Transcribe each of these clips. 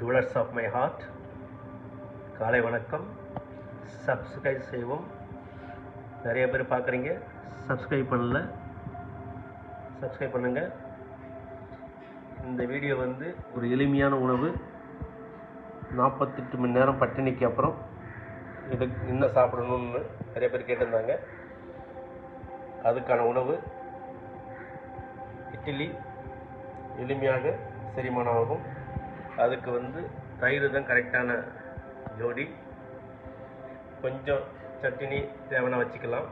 Dwellers of my heart, காலை வணக்கம். Subscribe செய்வோம். நிறைய பேர் பார்க்குறீங்க, சப்ஸ்கிரைப் பண்ணல, சப்ஸ்கிரைப் பண்ணுங்கள். இந்த வீடியோ ஒரு எளிமையான உணவு. 48 மணி நேரம் பட்டினிக்கு அப்புறம் என்ன சாப்பிடணும்னு நிறைய பேர் கேட்டிருந்தாங்க. அதுக்கான உணவு இட்லி. எளிமையாக செரிமானம் ஆகும். அதுக்கு தயிர் தான் கரெக்டான ஜோடி. கொஞ்சம் சட்னி தேவைன்னா வச்சுக்கலாம்.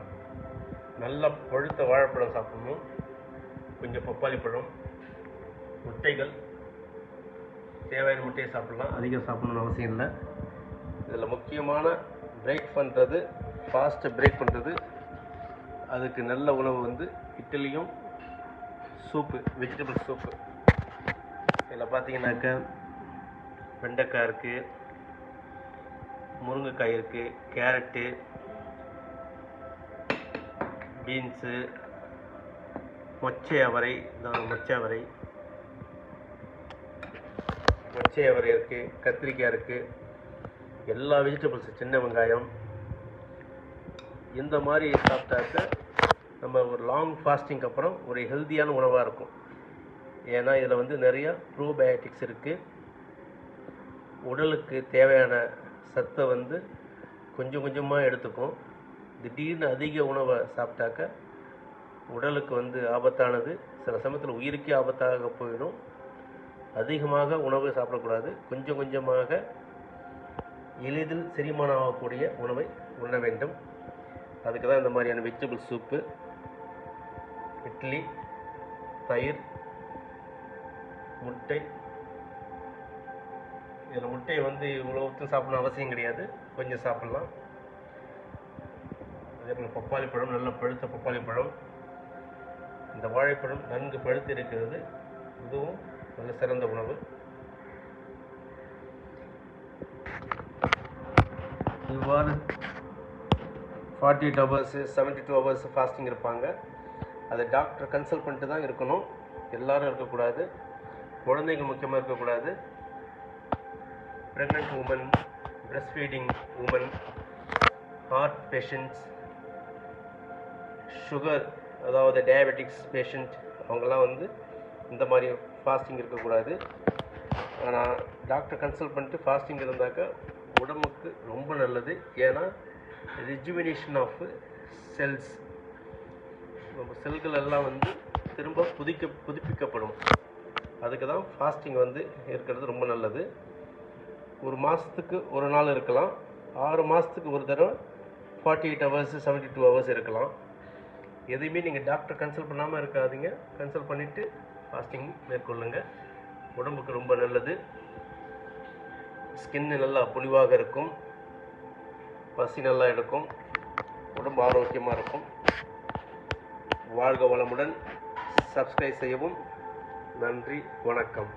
நல்லா பழுத்த வாழைப்பழம் சாப்பிடணும், கொஞ்சம் பப்பாளி பழம், முட்டைகள், தேவையான முட்டையை சாப்பிடலாம், அதிகம் சாப்பிடணும்னு அவசியம் இல்லை. இதில் முக்கியமான பிரேக் பண்ணுறது, ஃபாஸ்ட்டு பிரேக் பண்ணுறது, அதுக்கு நல்ல உணவு இட்லியும் சூப்பு, வெஜிடபிள் சூப்பு. இதில் பார்த்தீங்கன்னாக்கா வெண்டைக்காய் இருக்குது, முருங்கைக்காய் இருக்குது, கேரட்டு, பீன்ஸு, மொச்சை அவரை இருக்குது, கத்திரிக்காய் இருக்குது, எல்லா வெஜிடபிள்ஸு, சின்ன வெங்காயம். இந்த மாதிரி சாப்பிட்டாக்க நம்ம ஒரு லாங் ஃபாஸ்டிங்க்கு அப்புறம் ஒரு ஹெல்த்தியான உணவாக இருக்கும். ஏன்னா இதில் நிறைய ப்ரோபயோட்டிக்ஸ் இருக்குது. உடலுக்கு தேவையான சத்தை கொஞ்சம் கொஞ்சமாக எடுத்துக்கும். திடீர்னு அதிக உணவை சாப்பிட்டாக்க உடலுக்கு ஆபத்தானது. சில சமயத்தில் உயிருக்கே ஆபத்தாக போயிடும். அதிகமாக உணவு சாப்பிடக்கூடாது. கொஞ்சம் கொஞ்சமாக எளிதில் செரிமானம் ஆகக்கூடிய உணவை உண்ண வேண்டும். அதுக்கு தான் இந்த மாதிரியான வெஜிடபிள் சூப்பு, இட்லி, தயிர், முட்டை. இதில் முட்டையை இவ்வளோ சாப்பிடணும் அவசியம் கிடையாது, கொஞ்சம் சாப்பிட்லாம். அதே போல் பப்பாளி பழம், நல்ல பழுத்த பப்பாளி பழம். இந்த வாழைப்பழம் நன்கு பழுத்து இருக்கிறது, இதுவும் நல்ல சிறந்த உணவு. இவ்வாறு 48 hours 72 hours ஃபாஸ்டிங் இருப்பாங்க. அதை டாக்டர் கன்சல்ட் பண்ணிட்டு தான் இருக்கணும். எல்லோரும் இருக்கக்கூடாது. குழந்தைகள் முக்கியமாக இருக்கக்கூடாது. Pregnant women, breast feeding women, heart patients, sugar அதாவது டயபெட்டிக்ஸ் பேஷண்ட், அவங்கெல்லாம் இந்த மாதிரி ஃபாஸ்டிங் இருக்கக்கூடாது. ஆனால் டாக்டர் கன்சல்ட் பண்ணிட்டு ஃபாஸ்டிங் இருந்தாக்கா உடம்புக்கு ரொம்ப நல்லது. ஏன்னா ரிஜுவினேஷன் ஆஃப் செல்ஸ், நம்ம செல்கள் எல்லாம் திரும்ப புதுப்பிக்கப்படும். அதுக்கு தான் ஃபாஸ்டிங் இருக்கிறது ரொம்ப நல்லது. ஒரு மாதத்துக்கு ஒரு நாள் இருக்கலாம், 6 மாதத்துக்கு ஒரு தடவை 48 hours 72 hours இருக்கலாம். எதையுமே நீங்கள் டாக்டர் கன்சல்ட் பண்ணாமல் இருக்காதீங்க. கன்சல்ட் பண்ணிவிட்டு ஃபாஸ்டிங் மேற்கொள்ளுங்கள். உடம்புக்கு ரொம்ப நல்லது. ஸ்கின்னு நல்லா பொலிவாக இருக்கும், பசி நல்லா எடுக்கும், உடம்பு ஆரோக்கியமாக இருக்கும். வாழ்க வளமுடன். சப்ஸ்கிரைப் செய்யவும். நன்றி, வணக்கம்.